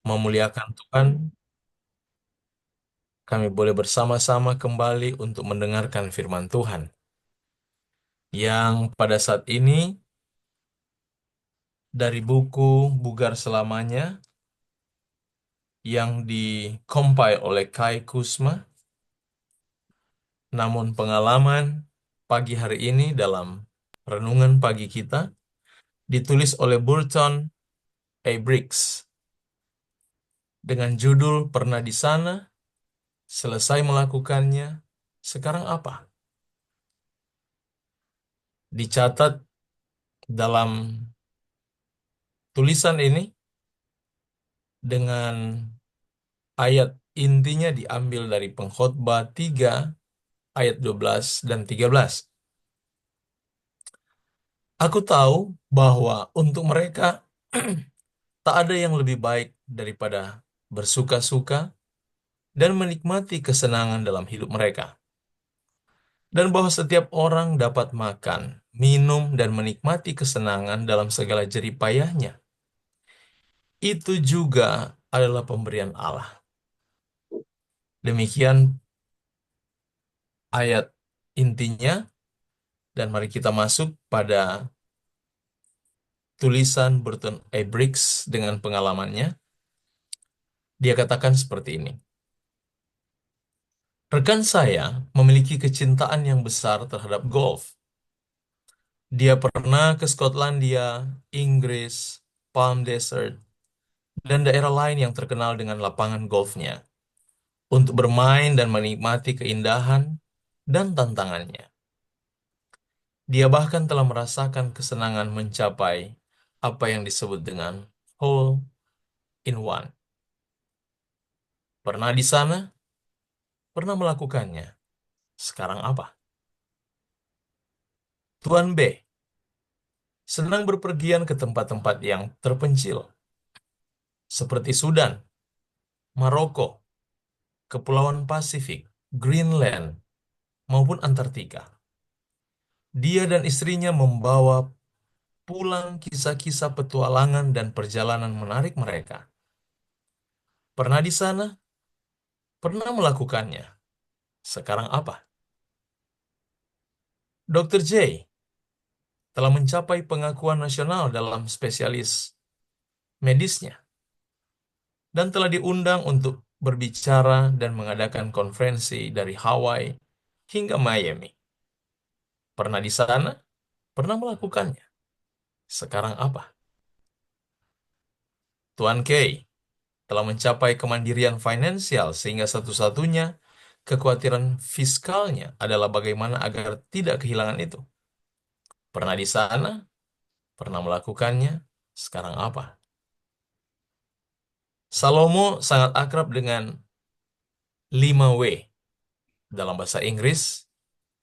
memuliakan Tuhan, kami boleh bersama-sama kembali untuk mendengarkan firman Tuhan yang pada saat ini dari buku Bugar Selamanya yang dikompil oleh Kai Kusma, namun pengalaman pagi hari ini dalam renungan pagi kita ditulis oleh Burton A. Briggs dengan judul Pernah di Sana, Selesai Melakukannya, Sekarang Apa? Dicatat dalam tulisan ini dengan ayat intinya diambil dari Pengkhotbah 3 ayat 12 dan 13. Aku tahu bahwa untuk mereka tak ada yang lebih baik daripada bersuka-suka dan menikmati kesenangan dalam hidup mereka. Dan bahwa setiap orang dapat makan, minum, dan menikmati kesenangan dalam segala jerih payahnya. Itu juga adalah pemberian Allah. Demikian ayat intinya, dan mari kita masuk pada tulisan Burton A. Briggs dengan pengalamannya. Dia katakan seperti ini. Rekan saya memiliki kecintaan yang besar terhadap golf. Dia pernah ke Skotlandia, Inggris, Palm Desert, dan daerah lain yang terkenal dengan lapangan golfnya untuk bermain dan menikmati keindahan dan tantangannya. Dia bahkan telah merasakan kesenangan mencapai apa yang disebut dengan hole in one. Pernah di sana, pernah melakukannya. Sekarang apa? Tuan B senang berpergian ke tempat-tempat yang terpencil, seperti Sudan, Maroko, Kepulauan Pasifik, Greenland, maupun Antartika. Dia dan istrinya membawa pulang kisah-kisah petualangan dan perjalanan menarik mereka. Pernah di sana, pernah melakukannya. Sekarang apa? Dr. J telah mencapai pengakuan nasional dalam spesialis medisnya dan telah diundang untuk berbicara dan mengadakan konferensi dari Hawaii hingga Miami. Pernah di sana, pernah melakukannya. Sekarang apa? Tuan K telah mencapai kemandirian finansial sehingga satu-satunya kekhawatiran fiskalnya adalah bagaimana agar tidak kehilangan itu. Pernah di sana, pernah melakukannya. Sekarang apa? Salomo sangat akrab dengan 5W dalam bahasa Inggris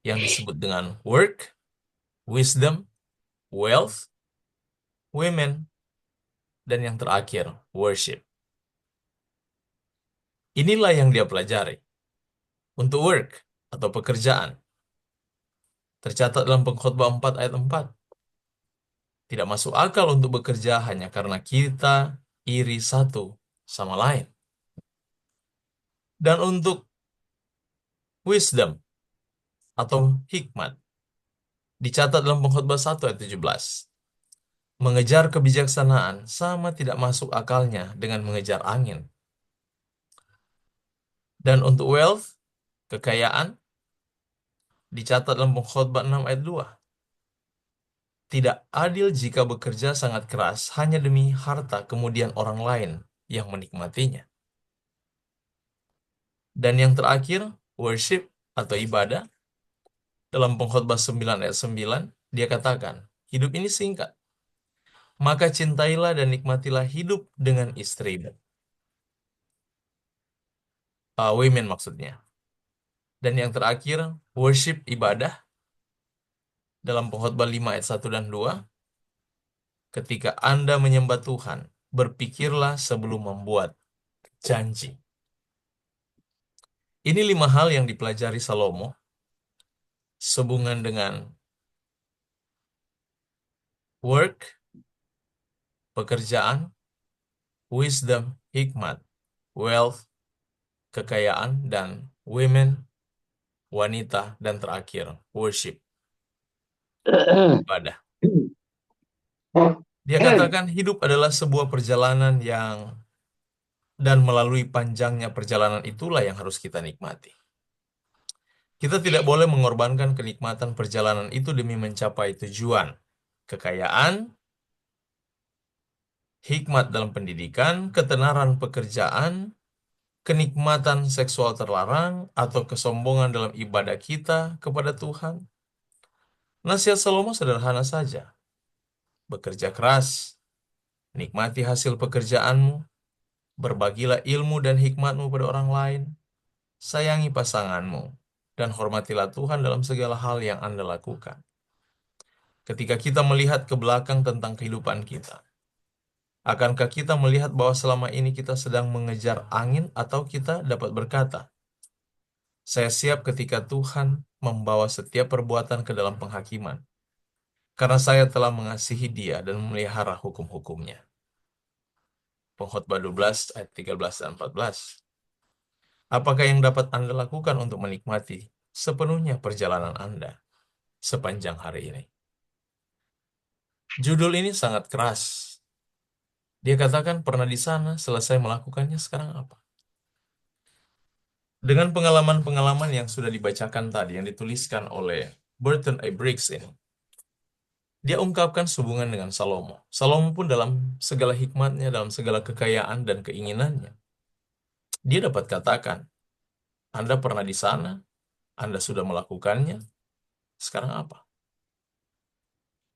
yang disebut dengan work, wisdom, wealth, women, dan yang terakhir, worship. Inilah yang dia pelajari. Untuk work atau pekerjaan, tercatat dalam Pengkhotbah 4 ayat 4. Tidak masuk akal untuk bekerja hanya karena kita iri satu sama lain. Dan untuk wisdom atau hikmat, dicatat dalam Pengkhotbah 1 ayat 17. Mengejar kebijaksanaan sama tidak masuk akalnya dengan mengejar angin. Dan untuk wealth, kekayaan, dicatat dalam Pengkhotbah 6 ayat 2. Tidak adil jika bekerja sangat keras hanya demi harta kemudian orang lain yang menikmatinya. Dan yang terakhir, worship atau ibadah, dalam Pengkhotbah 9 ayat 9, dia katakan, hidup ini singkat, maka cintailah dan nikmatilah hidup dengan istrimu. Women maksudnya. Dan yang terakhir, worship ibadah, dalam Pengkhotbah 5 ayat 1 dan 2, ketika Anda menyembah Tuhan, berpikirlah sebelum membuat janji. Ini 5 hal yang dipelajari Salomo sehubungan dengan work, pekerjaan, wisdom, hikmat, wealth, kekayaan, dan women, wanita, dan terakhir, worship, ibadah. Dia katakan hidup adalah sebuah perjalanan dan melalui panjangnya perjalanan itulah yang harus kita nikmati. Kita tidak boleh mengorbankan kenikmatan perjalanan itu demi mencapai tujuan, kekayaan, hikmat dalam pendidikan, ketenaran pekerjaan, kenikmatan seksual terlarang, atau kesombongan dalam ibadah kita kepada Tuhan. Nasihat Salomo sederhana saja. Bekerja keras, nikmati hasil pekerjaanmu, berbagilah ilmu dan hikmatmu pada orang lain, sayangi pasanganmu, dan hormatilah Tuhan dalam segala hal yang Anda lakukan. Ketika kita melihat ke belakang tentang kehidupan kita, akankah kita melihat bahwa selama ini kita sedang mengejar angin atau kita dapat berkata, saya siap ketika Tuhan membawa setiap perbuatan ke dalam penghakiman, karena saya telah mengasihi Dia dan memelihara hukum-hukumnya. Pengkhotbah 12 ayat 13 dan 14. Apakah yang dapat Anda lakukan untuk menikmati sepenuhnya perjalanan Anda sepanjang hari ini? Judul ini sangat keras. Dia katakan pernah di sana, selesai melakukannya, sekarang apa? Dengan pengalaman-pengalaman yang sudah dibacakan tadi, yang dituliskan oleh Burton A. Briggs ini, dia ungkapkan hubungan dengan Salomo. Salomo pun dalam segala hikmatnya, dalam segala kekayaan dan keinginannya, dia dapat katakan, Anda pernah di sana, Anda sudah melakukannya, sekarang apa?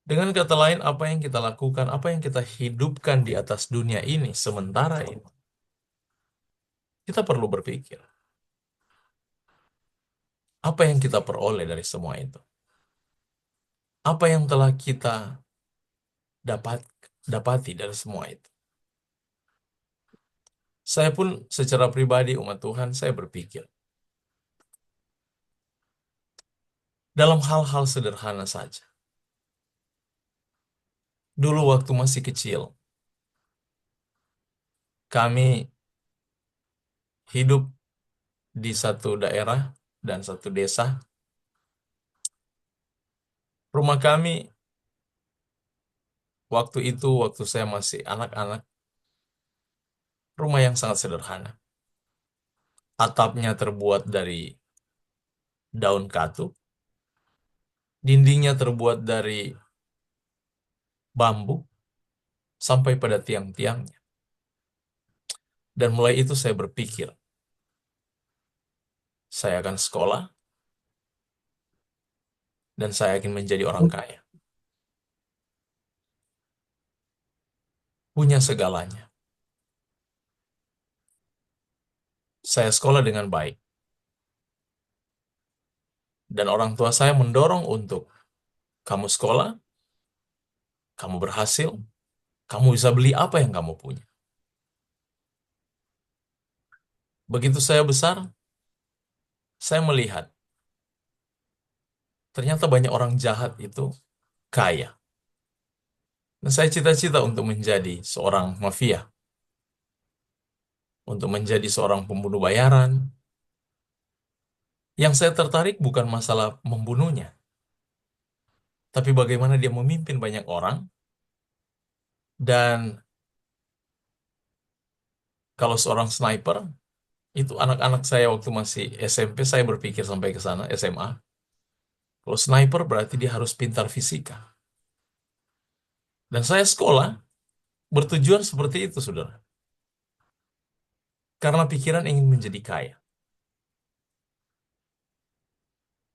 Dengan kata lain, apa yang kita lakukan, apa yang kita hidupkan di atas dunia ini, sementara ini, kita perlu berpikir, apa yang kita peroleh dari semua itu? Apa yang telah kita dapat dapati dari semua itu? Saya pun secara pribadi umat Tuhan, saya berpikir, dalam hal-hal sederhana saja. Dulu waktu masih kecil, kami hidup di satu daerah dan satu desa. Rumah kami waktu itu, waktu saya masih anak-anak, rumah yang sangat sederhana. Atapnya terbuat dari daun katu, dindingnya terbuat dari bambu, sampai pada tiang-tiangnya. Dan mulai itu saya berpikir, saya akan sekolah, dan saya akan menjadi orang kaya. Punya segalanya. Saya sekolah dengan baik. Dan orang tua saya mendorong untuk, kamu sekolah, kamu berhasil, kamu bisa beli apa yang kamu punya. Begitu saya besar, saya melihat, ternyata banyak orang jahat itu kaya. Dan saya cita-cita untuk menjadi seorang mafia, untuk menjadi seorang pembunuh bayaran. Yang saya tertarik bukan masalah membunuhnya, tapi bagaimana dia memimpin banyak orang. Dan kalau seorang sniper, itu anak-anak saya waktu masih SMP, saya berpikir sampai ke sana, SMA. Kalau sniper berarti dia harus pintar fisika. Dan saya sekolah bertujuan seperti itu, saudara. Karena pikiran ingin menjadi kaya.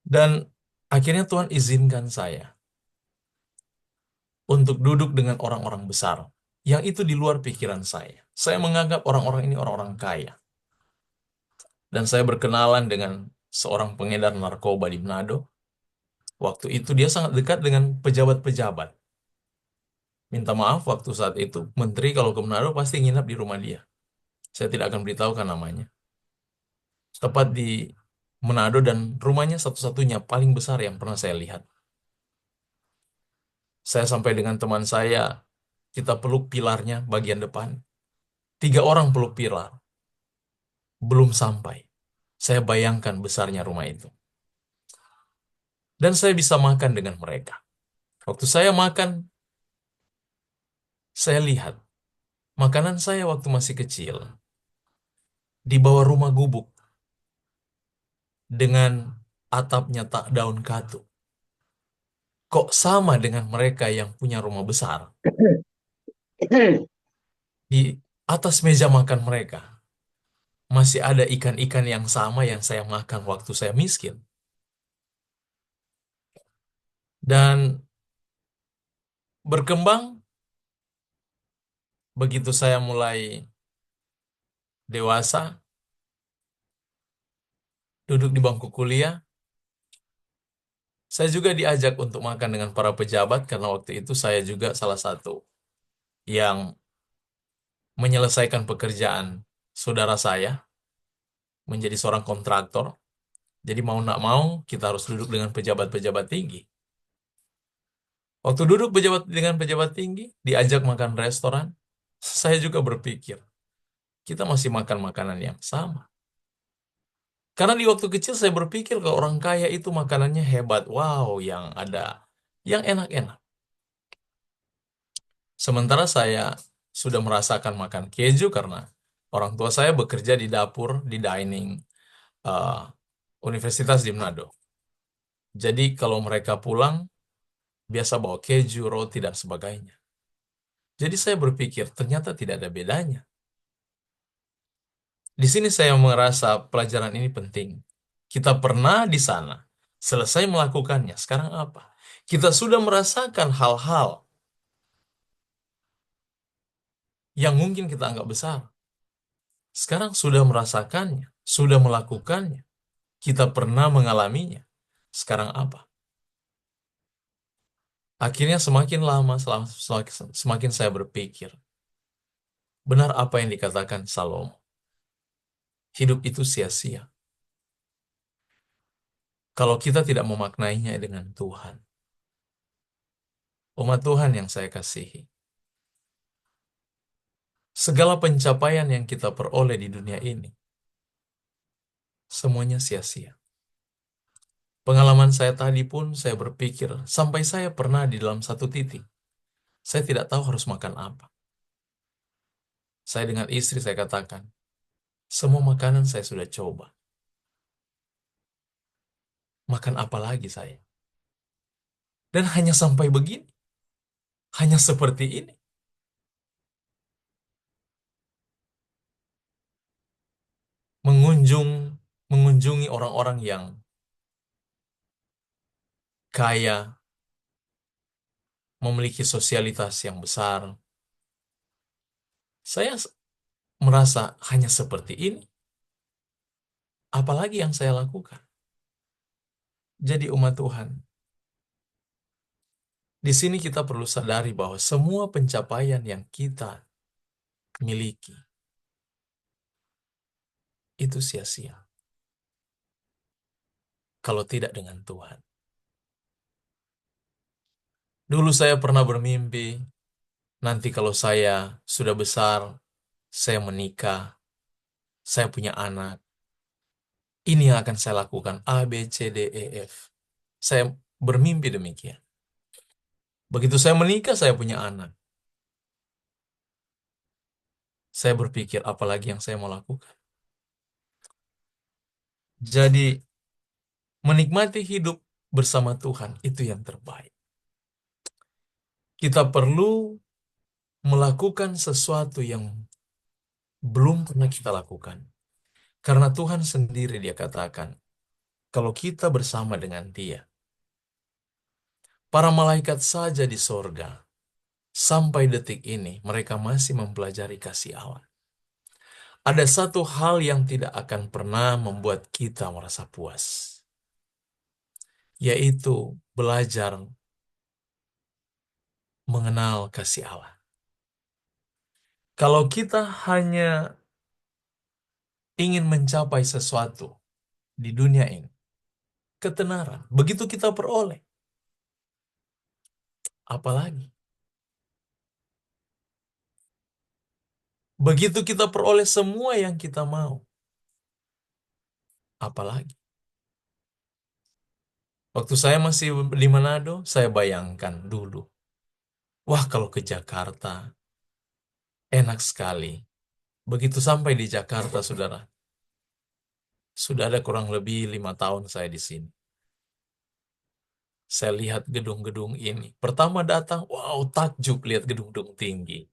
Dan akhirnya Tuhan izinkan saya untuk duduk dengan orang-orang besar. Yang itu di luar pikiran saya. Saya menganggap orang-orang ini orang-orang kaya. Dan saya berkenalan dengan seorang pengedar narkoba di Manado. Waktu itu dia sangat dekat dengan pejabat-pejabat. Minta maaf waktu saat itu, menteri kalau ke Manado pasti nginap di rumah dia. Saya tidak akan beritahukan namanya. Tepat di Manado, dan rumahnya satu-satunya paling besar yang pernah saya lihat. Saya sampai dengan teman saya, kita peluk pilarnya bagian depan. Tiga orang peluk pilar, belum sampai. Saya bayangkan besarnya rumah itu. Dan saya bisa makan dengan mereka. Waktu saya makan, saya lihat makanan saya waktu masih kecil di bawah rumah gubuk dengan atapnya tak daun katu. Kok sama dengan mereka yang punya rumah besar? Di atas meja makan mereka masih ada ikan-ikan yang sama yang saya makan waktu saya miskin. Dan berkembang, begitu saya mulai dewasa, duduk di bangku kuliah, saya juga diajak untuk makan dengan para pejabat karena waktu itu saya juga salah satu yang menyelesaikan pekerjaan saudara saya menjadi seorang kontraktor. Jadi mau nak mau kita harus duduk dengan pejabat-pejabat tinggi. Waktu duduk dengan pejabat tinggi, diajak makan restoran, saya juga berpikir, kita masih makan makanan yang sama. Karena di waktu kecil saya berpikir kalau orang kaya itu makanannya hebat, wow, yang ada, yang enak-enak. Sementara saya sudah merasakan makan keju karena orang tua saya bekerja di dapur, di dining eh, Universitas di Manado. Jadi kalau mereka pulang, biasa bawa keju, roti, dan sebagainya. Jadi saya berpikir, ternyata tidak ada bedanya. Di sini saya merasa pelajaran ini penting. Kita pernah di sana, selesai melakukannya. Sekarang apa? Kita sudah merasakan hal-hal yang mungkin kita anggap besar. Sekarang sudah merasakannya, sudah melakukannya. Kita pernah mengalaminya. Sekarang apa? Akhirnya semakin lama, semakin saya berpikir, benar apa yang dikatakan Salomo. Hidup itu sia-sia kalau kita tidak memaknainya dengan Tuhan. Umat Tuhan yang saya kasihi. Segala pencapaian yang kita peroleh di dunia ini, semuanya sia-sia. Pengalaman saya tadi pun saya berpikir, sampai saya pernah di dalam satu titik. Saya tidak tahu harus makan apa. Saya dengan istri saya katakan, semua makanan saya sudah coba. Makan apa lagi saya? Dan hanya sampai begini, hanya seperti ini. Mengunjung, mengunjungi orang-orang yang kaya, memiliki sosialitas yang besar. Saya merasa hanya seperti ini. Apalagi yang saya lakukan? Jadi umat Tuhan, di sini kita perlu sadari bahwa semua pencapaian yang kita miliki itu sia-sia kalau tidak dengan Tuhan. Dulu saya pernah bermimpi, nanti kalau saya sudah besar, saya menikah, saya punya anak, ini yang akan saya lakukan, A, B, C, D, E, F. Saya bermimpi demikian. Begitu saya menikah, saya punya anak. Saya berpikir, apalagi yang saya mau lakukan. Jadi, menikmati hidup bersama Tuhan, itu yang terbaik. Kita perlu melakukan sesuatu yang belum pernah kita lakukan. Karena Tuhan sendiri dia katakan, kalau kita bersama dengan dia, para malaikat saja di sorga, sampai detik ini mereka masih mempelajari kasih Allah. Ada satu hal yang tidak akan pernah membuat kita merasa puas, yaitu belajar mengenal kasih Allah. Kalau kita hanya ingin mencapai sesuatu di dunia ini, ketenaran, begitu kita peroleh, apalagi Begitu kita peroleh semua yang kita mau, apalagi. Waktu saya masih di Manado, saya bayangkan dulu, wah kalau ke Jakarta, enak sekali. Begitu sampai di Jakarta, saudara, sudah ada kurang lebih 5 tahun saya di sini. Saya lihat gedung-gedung ini. Pertama datang, wow, takjub lihat gedung-gedung tinggi.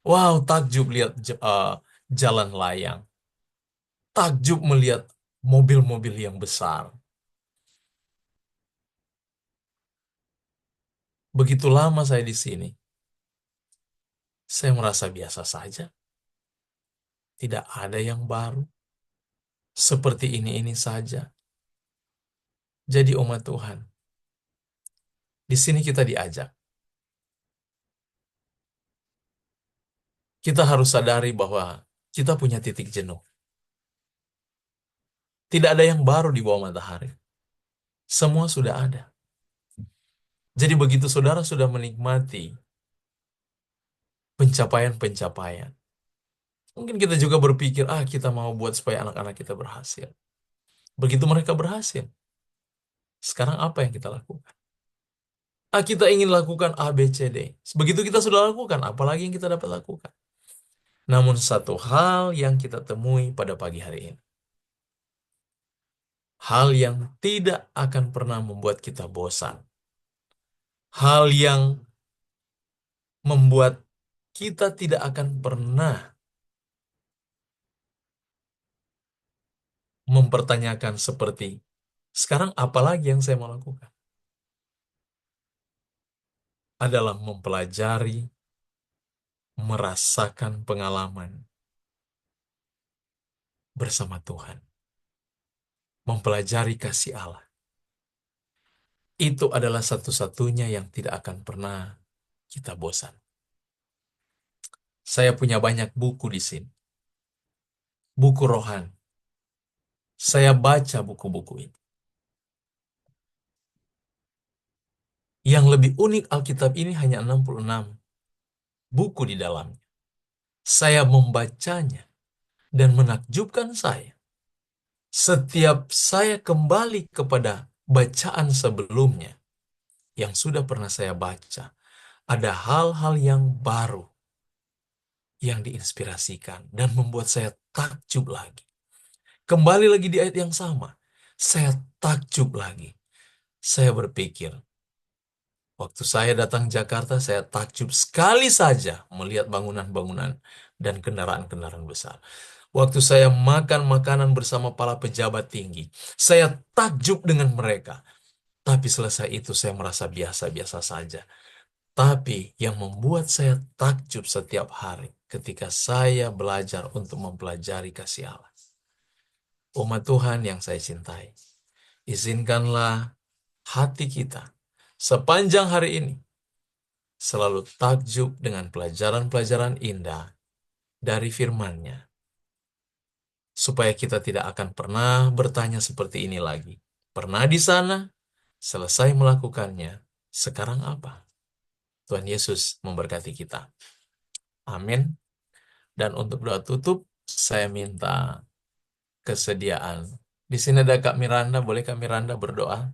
Wow, takjub lihat jalan layang. Takjub melihat mobil-mobil yang besar. Begitu lama saya di sini, saya merasa biasa saja. Tidak ada yang baru. Seperti ini saja. Jadi umat Tuhan, di sini kita diajak. Kita harus sadari bahwa kita punya titik jenuh. Tidak ada yang baru di bawah matahari. Semua sudah ada. Jadi begitu saudara sudah menikmati pencapaian-pencapaian, mungkin kita juga berpikir, kita mau buat supaya anak-anak kita berhasil. Begitu mereka berhasil, sekarang apa yang kita lakukan? Kita ingin lakukan A, B, C, D. Begitu kita sudah lakukan, apalagi yang kita dapat lakukan? Namun satu hal yang kita temui pada pagi hari ini, hal yang tidak akan pernah membuat kita bosan, hal yang membuat kita tidak akan pernah mempertanyakan seperti, sekarang apalagi yang saya mau lakukan? Adalah mempelajari, merasakan pengalaman bersama Tuhan, mempelajari kasih Allah. Itu adalah satu-satunya yang tidak akan pernah kita bosan. Saya punya banyak buku di sini, buku rohani. Saya baca buku-buku ini. Yang lebih unik, Alkitab ini hanya 66 buku di dalamnya. Saya membacanya dan menakjubkan saya. Setiap saya kembali kepada bacaan sebelumnya yang sudah pernah saya baca, ada hal-hal yang baru yang diinspirasikan dan membuat saya takjub lagi. Kembali lagi di ayat yang sama, saya takjub lagi. Saya berpikir, waktu saya datang Jakarta, saya takjub sekali saja melihat bangunan-bangunan dan kendaraan-kendaraan besar. Waktu saya makan makanan bersama para pejabat tinggi, saya takjub dengan mereka. Tapi selesai itu saya merasa biasa-biasa saja. Tapi yang membuat saya takjub setiap hari ketika saya belajar untuk mempelajari kasih Allah. Umat Tuhan yang saya cintai, izinkanlah hati kita sepanjang hari ini selalu takjub dengan pelajaran-pelajaran indah dari firman-Nya, supaya kita tidak akan pernah bertanya seperti ini lagi. Pernah di sana, selesai melakukannya, sekarang apa? Tuhan Yesus memberkati kita. Amin. Dan untuk doa tutup, saya minta kesediaan. Di sini ada Kak Miranda, boleh Kak Miranda berdoa?